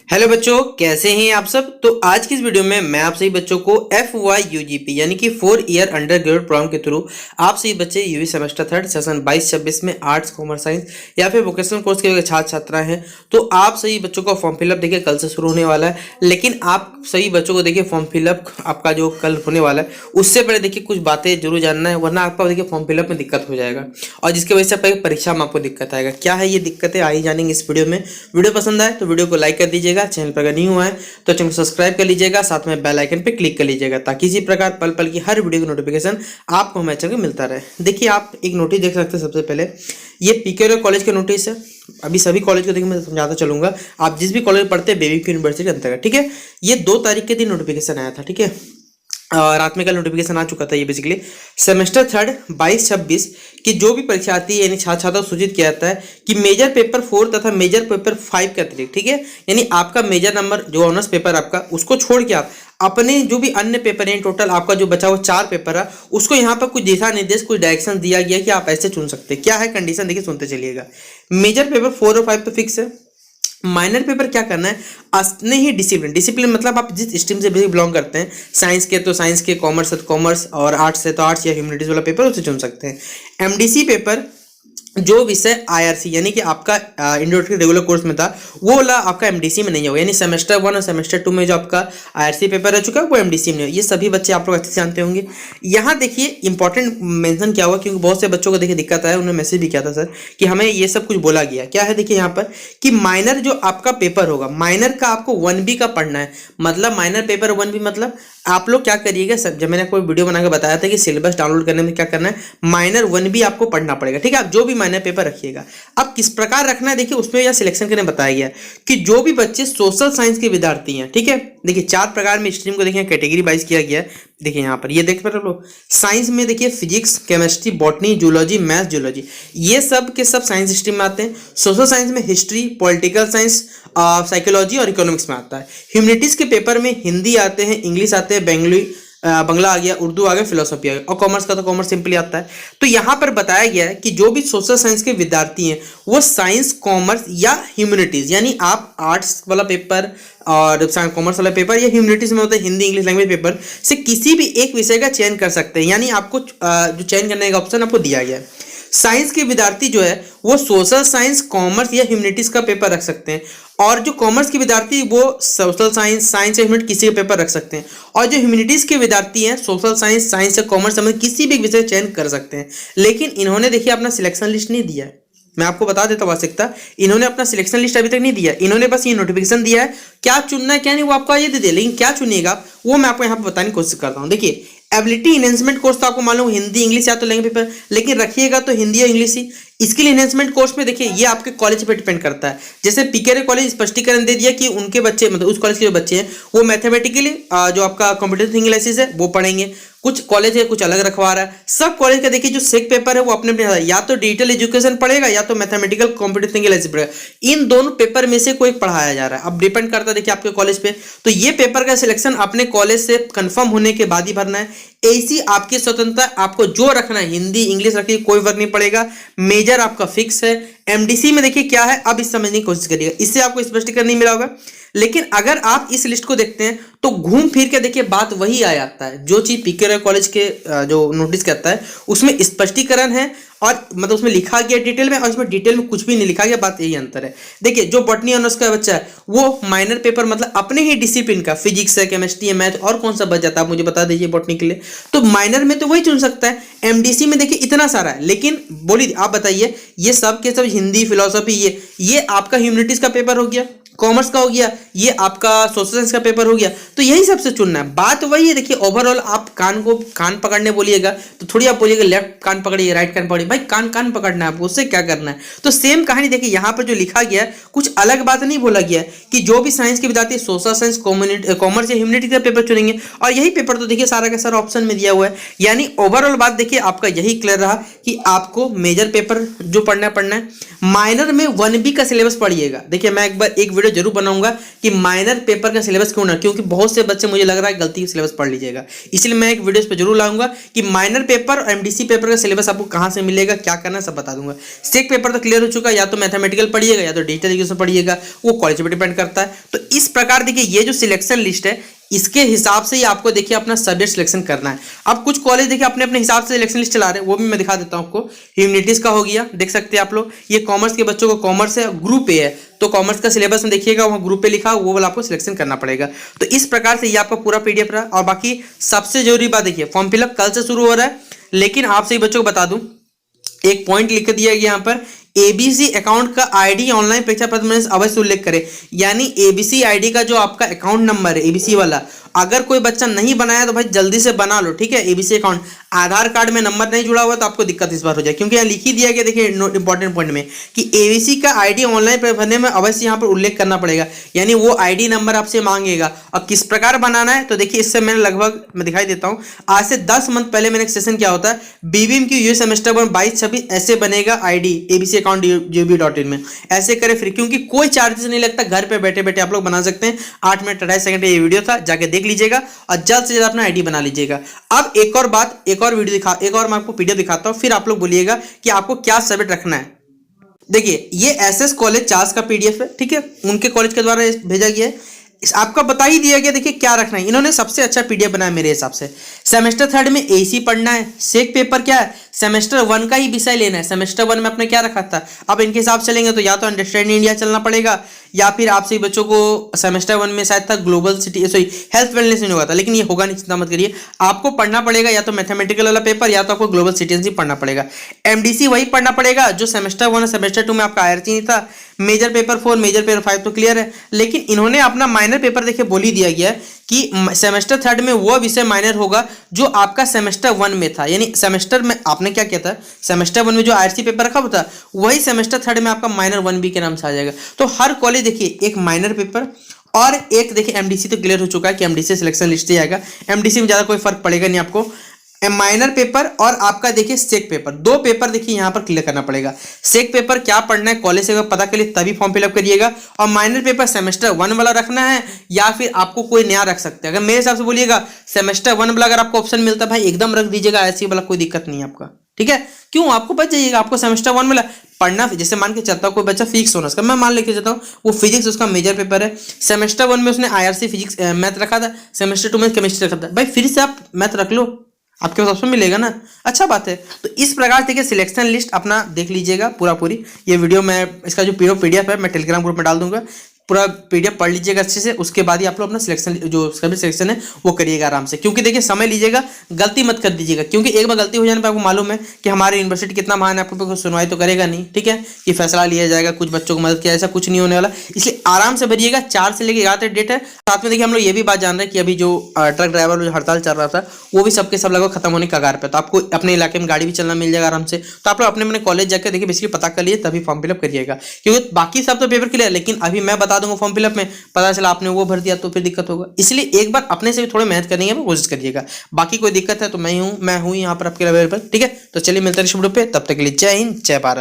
Hello बच्चों, कैसे हैं आप सब। तो आज की इस वीडियो में मैं आप सभी बच्चों को FYUGP यानी कि 4 ईयर अंडर ग्रेजुएट प्रोग्राम के थ्रू आप सभी बच्चे यूजी सेमेस्टर 3 सेशन 22-26 में आर्ट्स कॉमर्स साइंस या फिर वोकेशनल कोर्स के छात्र छात्रा हैं, तो आप सभी बच्चों का फॉर्म फिलअप देखिए कल से शुरू होने वाला है। लेकिन आप सभी बच्चों को देखिए फॉर्म फिलअप आपका जो कल होने वाला है उससे पहले देखिए कुछ बातें जरूर जानना है, वरना आपका देखिए फॉर्म फिलअप में दिक्कत हो जाएगा और जिसकी वजह से आपकी परीक्षा में आपको दिक्कत आएगा। क्या है ये दिक्कतें, आई जानेंगे इस वीडियो में। वीडियो पसंद आए तो वीडियो को लाइक कर दीजिएगा, चैनल पर अगर नहीं हुआ है तो चैनल को सब्सक्राइब कर लीजिएगा, साथ में बेल आइकन पे क्लिक कर लीजिएगा ताकि इसी प्रकार पल पल की हर वीडियो की नोटिफिकेशन आपको हमारे चैनल पर मिलता रहे। देखिए आप एक नोटिस देख सकते हैं। सबसे पहले ये पीके कॉलेज का नोटिस है। अभी सभी कॉलेज को देखिए मैं समझाता चलूंगा, आप जिस भी कॉलेज में पढ़ते हैं बेबी यूनिवर्सिटी के अंतर्गत, ठीक है। ये 2 तारीख के दिन नोटिफिकेशन आया था, ठीक है। रात में कल नोटिफिकेशन आ चुका था। ये बेसिकली सेमेस्टर 3 22-26 की जो भी परीक्षा आती है यानी छात्र छात्रा को सूचित किया जाता है कि मेजर पेपर 4 तथा मेजर पेपर 5 के अतिरिक्त, ठीक है, यानी आपका मेजर नंबर जो ऑनर्स पेपर आपका उसको छोड़ के आप अपने जो भी अन्य पेपर हैं, टोटल आपका जो बचा हुआ 4 पेपर है उसको यहाँ पर कुछ दिशा निर्देश कुछ डायरेक्शन दिया गया कि आप ऐसे चुन सकते हैं। क्या है कंडीशन देखिए, सुनते चलिएगा। मेजर पेपर 4 और 5 तो फिक्स है। माइनर पेपर क्या करना है, अपने ही डिसिप्लिन मतलब आप जिस स्ट्रीम से बिलोंग करते हैं, साइंस के तो साइंस के, कॉमर्स है तो कॉमर्स और आर्ट्स है तो आर्ट्स या ह्यूमैनिटीज वाला पेपर उसे चुन सकते हैं। एमडीसी पेपर जो विषय आईआरसी यानी कि आपका इंट्रोडक्टरी रेगुलर कोर्स में था वो वाला आपका एमडीसी में नहीं होगा, यानी सेमेस्टर 1 और सेमेस्टर 2 में जो आपका आईआरसी पेपर रह चुका है वो एमडीसी में नहीं होगा। ये सभी बच्चे आप लोग अच्छे से जानते होंगे। यहाँ देखिए इंपॉर्टेंट मेंशन क्या हुआ, क्योंकि बहुत से बच्चों को देखिए दिक्कत है, उन्होंने मैसेज भी किया था सर कि हमें ये सब कुछ बोला गया। क्या है देखिए यहाँ पर कि माइनर जो आपका पेपर होगा, माइनर का आपको 1B का पढ़ना है। मतलब माइनर पेपर 1B मतलब आप लोग क्या करिएगा सर, जब मैंने कोई वीडियो बना के बताया था कि सिलेबस डाउनलोड करने में क्या करना है, माइनर 1B आपको पढ़ना पड़ेगा, ठीक है। आप जो भी माइनर पेपर रखिएगा, अब किस प्रकार रखना है देखिए उसमें यह सिलेक्शन करने बताया गया कि जो भी बच्चे सोशल साइंस के विद्यार्थी हैं, ठीक है, देखिए 4 प्रकार में स्ट्रीम को देखिए कैटेगरी वाइज किया गया है। देखिए यहाँ पर ये देख पा रहे हो, साइंस में देखिए physics, chemistry, botany, zoology, math, zoology, ये सब के सब साइंस स्ट्रीम में आते हैं। सोशल साइंस में हिस्ट्री, पॉलिटिकल साइंस, साइकोलॉजी और इकोनॉमिक्स में आता है। ह्यूमैनिटीज के पेपर में हिंदी आते हैं, इंग्लिश आते हैं, बंगला आ गया, उर्दू आ गया, फिलोसफी आ गया, और कॉमर्स का तो कॉमर्स सिंपली आता है। तो यहाँ पर बताया गया है कि जो भी सोशल साइंस के विद्यार्थी हैं वो साइंस, कॉमर्स या ह्यूमैनिटीज, यानी आप आर्ट्स वाला पेपर और कॉमर्स वाला पेपर या ह्यूमैनिटीज में होता है हिंदी इंग्लिश लैंग्वेज पेपर से किसी भी एक विषय का चयन कर सकते हैं, यानी आपको जो चयन करने का ऑप्शन आपको दिया गया है। साइंस के विद्यार्थी जो है वो सोशल साइंस, कॉमर्स या ह्यूमैनिटीज का पेपर रख सकते हैं, और जो कॉमर्स के विद्यार्थी वो सोशल साइंस, साइंस या ह्यूमैनिटीज किसी का पेपर रख सकते हैं, और जो ह्यूमैनिटीज के विद्यार्थी हैं सोशल साइंस, साइंस या कॉमर्स में किसी भी विषय चयन कर सकते हैं। लेकिन इन्होंने देखिए अपना सिलेक्शन लिस्ट नहीं दिया है। मैं आपको बता देता हूँ आवश्यकता, इन्होंने अपना सिलेक्शन लिस्ट अभी तक नहीं दिया, इन्होंने बस ये नोटिफिकेशन दिया है। क्या चुनना है क्या नहीं वो आपको ये दे दिया, लेकिन क्या चुनिएगा वो मैं आपको यहाँ पर बताने की कोशिश करता हूँ। देखिए एबिलिटी इनहेंसमेंट कोर्स तो आपको मालूम हिंदी इंग्लिश या तो लेंगे पेपर, लेकिन रखिएगा तो हिंदी या इंग्लिश ही। स्किल इनहेंसमेंट कोर्स में देखिए ये आपके कॉलेज पे डिपेंड करता है। जैसे पीके कॉलेज स्पष्टीकरण दे दिया कि उनके बच्चे मतलब उस कॉलेज के जो बच्चे हैं वो मैथमेटिकली जो आपका कॉम्पिटेटिव थिंकिंग एनालिसिस है वो पढ़ेंगे। कुछ कॉलेज है कुछ अलग रखवा रहा है। सब कॉलेज का देखिए जो सेक पेपर है वो अपने अपने या तो डिजिटल एजुकेशन पढ़ेगा या तो मैथमेटिकल कॉम्पिटेटिव थिंकिंग एनालिसिस पढ़ेगा। इन दोनों पेपर में से कोई पढ़ाया जा रहा है। अब डिपेंड करता है देखिए आपके कॉलेज पे। तो ये पेपर का सिलेक्शन अपने कॉलेज से कंफर्म होने के बाद ही भरना है। ऐसी आपकी स्वतंत्रता, आपको जो रखना है हिंदी इंग्लिश रखिए, कोई फर्क नहीं पड़ेगा। मेजर आपका फिक्स है। एमडीसी में देखिए क्या है, अब इस समझने की कोशिश करिएगा, इससे आपको स्पष्टीकरण नहीं मिला होगा। लेकिन अगर आप इस लिस्ट को देखते हैं तो घूम फिर के देखिए बात वही आ जाता है जो चीज पीके कॉलेज के जो नोटिस कहता है उसमें स्पष्टीकरण है, और मतलब उसमें लिखा गया डिटेल में, और इसमें डिटेल में कुछ भी नहीं लिखा गया। बात यही अंतर है। देखिए जो बॉटनी ऑनर्स का बच्चा है वो माइनर पेपर मतलब अपने ही डिसिप्लिन का फिजिक्स है, केमिस्ट्री है, मैथ और कौन सा बच जाता है आप मुझे बता दीजिए बॉटनी के लिए। तो माइनर में तो वही चुन सकता है। एमडीसी में देखिए इतना सारा है, लेकिन बोलिए आप बताइए ये सब के सब हिंदी फिलोसफी ये आपका ह्यूमैनिटीज का पेपर हो गया, कॉमर्स का हो गया, ये आपका सोशल साइंस का पेपर हो गया। तो यही सबसे चुनना है। बात वही है। देखिए ओवरऑल आप कान पकड़ने बोलिएगा तो थोड़ी आप बोलिएगा लेफ्ट कान पकड़िए राइट कान पकड़िए, भाई कान पकड़ना है आपको, उससे क्या करना है। तो सेम कहानी देखिए यहाँ पर जो लिखा गया है कुछ अलग बात नहीं बोला गया है कि जो भी साइंस के विद्यार्थी सोशल साइंस, कॉमर्स या ह्यूमैनिटीज का पेपर चुनेंगे, और यही पेपर तो देखिए सारा का सारा ऑप्शन में दिया हुआ है। यानी ओवरऑल बात देखिए आपका यही क्लियर रहा कि आपको मेजर पेपर जो पढ़ना है। माइनर में 1B का सिलेबस पढ़िएगा। देखिए मैं एक बार एक वीडियो वीडियो जरूर बनाऊंगा कि माइनर पेपर का सिलेबस क्यों ना, क्योंकि बहुत से बच्चे मुझे लग रहा है गलती सिलेबस पढ़ लीजिएगा, इसलिए मैं एक वीडियो इस पर जरूर लाऊंगा कि माइनर पेपर और एमडीसी पेपर का सिलेबस आपको कहां से मिलेगा, क्या करना सब बता दूंगा। सेक पेपर तो क्लियर हो चुका, या तो मैथमेटिकल पढ़िएगा या तो डिजिटल एजुकेशन पढ़िएगा, वो कॉलेज पर डिपेंड करता है। तो इस प्रकार देखिए ये जो सिलेक्शन लिस्ट है इसके हिसाब से ही आपको देखिए अपना सब्जेक्ट सिलेक्शन करना है। अब कुछ कॉलेज देखिए अपने अपने हिसाब से सिलेक्शन लिस्ट चला रहे हैं, वो भी मैं दिखा देता हूं आपको। ह्यूमैनिटीज का हो गया, देख सकते हैं आप लोग, ये कॉमर्स के बच्चों को कॉमर्स है, ग्रुप ए है, तो कॉमर्स का सिलेबस में देखिएगा वहां ग्रुप ए लिखा, वो वाला आपको सिलेक्शन करना पड़ेगा। तो इस प्रकार से ये आपका पूरा पीडीएफ रहा। और बाकी सबसे जरूरी बात देखिए, फॉर्म फिलअप कल से शुरू हो रहा है, लेकिन आप सभी बच्चों को बता दूं, एक पॉइंट लिख दिया गया यहाँ पर, एबीसी अकाउंट का आईडी ऑनलाइन परीक्षा पत्र में अवश्य उल्लेख करें। यानी एबीसी आईडी का जो आपका अकाउंट नंबर है एबीसी वाला, अगर कोई बच्चा नहीं बनाया तो भाई जल्दी से बना लो, ठीक है। एबीसी अकाउंट, आधार कार्ड में नंबर नहीं जुड़ा हुआ तो आपको दिक्कत इस बार हो जाए, क्योंकि यहाँ लिख ही दिया गया देखिए इंपॉर्टेंट पॉइंट में कि एबीसी का आईडी ऑनलाइन भरने में अवश्य यहाँ पर उल्लेख करना पड़ेगा, यानी वो आईडी नंबर आपसे मांगेगा। और किस प्रकार बनाना है तो देखिए, इससे मैंने लगभग मैं दिखाई देता हूँ, आज से 10 मंथ पहले मैंने एक सेशन क्या होता है, बीबीएम की यूए सेमेस्टर 22-26 ऐसे बनेगा आईडी एबीसी अकाउंट JB.in में, ऐसे करें फ्री, क्योंकि कोई चार्जेस नहीं लगता, घर पे बैठे बैठे आप लोग बना सकते हैं। 8 मिनट 28 सेकंड ये वीडियो था, जाके देख लीजिएगा और जल्द से जल्द अपना आईडी बना लीजिएगा। अब एक और बात, एक और मैं आपको पीडीएफ दिखाता हूं, फिर आप लोग बोलिएगा कि आपको क्या सब्जेक्ट रखना है। देखिए ये एसएस कॉलेज चार्ज का पीडीएफ है, ठीक है, उनके कॉलेज के द्वारा भेजा गया है, आपका बता ही दिया गया। देखिए क्या रखना है, इन्होंने सबसे अच्छा पीडीएफ बनाया मेरे हिसाब से। सेमेस्टर 3 में एसी पढ़ना है, सेक पेपर क्या है, सेमेस्टर 1 का ही विषय लेना है। सेमेस्टर 1 में आपने क्या रखा था, अब इनके हिसाब से चलेंगे तो या तो अंडरस्टैंडिंग इंडिया चलना पड़ेगा, या फिर आप सभी बच्चों को सेमेस्टर 1 में शायद था global city, sorry health wellness नहीं होगा था, लेकिन ये होगा नहीं, चिंता मत करिए। आपको पढ़ना पड़ेगा या तो मैथमेटिकल वाला पेपर, या तो आपको ग्लोबल सिटीजनशिप पढ़ना पड़ेगा। एमडीसी वही पढ़ना पड़ेगा जो सेमेस्टर 1 और सेमेस्टर 2 में आपका आईआरसी नहीं था। मेजर पेपर 4, मेजर पेपर 5 तो क्लियर है, लेकिन इन्होंने अपना माइनर पेपर देखिए बोल ही दिया गया है कि सेमेस्टर 3 में वो विषय माइनर होगा जो आपका सेमेस्टर 1 में था। यानी सेमेस्टर में आपने क्या किया था, सेमेस्टर 1 में जो आईआरसी पेपर रखा हुआ था वही सेमेस्टर 3 में आपका माइनर 1B के नाम से आ जाएगा। तो हर कॉलेज देखिए एक माइनर पेपर और एक देखिए एमडीसी तो क्लियर हो चुका है कि एमडीसी सिलेक्शन लिस्ट ही आएगा, एमडीसी में ज्यादा कोई फर्क पड़ेगा नहीं आपको। माइनर पेपर और आपका देखिए सेक पेपर, 2 पेपर देखिए यहां पर क्लियर करना पड़ेगा। सेक पेपर क्या पढ़ना है कॉलेज से पता करिए, तभी फॉर्म फिलअप करिएगा। और माइनर पेपर सेमेस्टर 1 वाला रखना है या फिर आपको कोई नया रख सकते हैं। अगर मेरे हिसाब से बोलिएगा सेमेस्टर 1 वाला अगर आपको ऑप्शन मिलता है भाई एकदम रख दीजिएगा, ऐसी वाला कोई दिक्कत नहीं है आपका, ठीक है। क्यों, आपको बच जाइएगा, आपको सेमेस्टर 1 वाला पढ़ना, जैसे मान के चलता हूं कोई बच्चा फिजिक्स ऑनर्स का, मैं मान लेके चलता हूं वो फिजिक्स उसका मेजर पेपर है, सेमेस्टर 1 में उसने आईआरसी फिजिक्स मैथ रखा था, सेमेस्टर 2 में केमिस्ट्री रखा था, भाई फिर से आप मैथ रख लो, आपके पास ऑप्शन मिलेगा ना, अच्छा बात है। तो इस प्रकार देखिए सिलेक्शन लिस्ट अपना देख लीजिएगा पूरी। ये वीडियो मैं इसका जो पीडीएफ है मैं टेलीग्राम ग्रुप में डाल दूंगा, पूरा पीडीएफ पढ़ लीजिएगा अच्छे से, उसके बाद ही आप लोग अपना सिलेक्शन जो सब्जेक्ट सिलेक्शन है वो करिएगा आराम से, क्योंकि देखिए समय लीजिएगा, गलती मत कर दीजिएगा, क्योंकि एक बार गलती हो जाने पर आपको मालूम है कि हमारी यूनिवर्सिटी कितना महान है, आपको कुछ सुनवाई तो करेगा नहीं, ठीक है, कि फैसला लिया जाएगा, कुछ बच्चों को मदद किया, ऐसा कुछ नहीं होने वाला। इसलिए आराम से भरिएगा, 4 से लेकर 11 तक डेट है। साथ में देखिए हम लोग ये भी बात जान रहे हैं कि अभी जो ट्रक ड्राइवर जो हड़ताल चल रहा था वो भी सबके सब लगभग खत्म होने की कगार पे, तो आपको अपने इलाके में गाड़ी भी चलना मिल जाएगा आराम से। तो आप लोग अपने अपने कॉलेज जाकर देखिए बेसिकली पता कर लिए तभी फॉर्म फिलअप करिएगा, क्योंकि बाकी सब तो पेपर क्लियर, लेकिन अभी मैं बता दूंगा फॉर्म फिलअप में पता चला आपने वो भर दिया तो फिर दिक्कत होगा। इसलिए एक बार अपने से भी थोड़े मेहनत करने की कोशिश करिएगा। बाकी कोई दिक्कत है तो मैं हूं यहाँ पर आपके अवेलेबल, ठीक है। तो चलिए मिलते हैं नेक्स्ट वीडियो पे, तब तक के लिए जय हिंद जय भारत।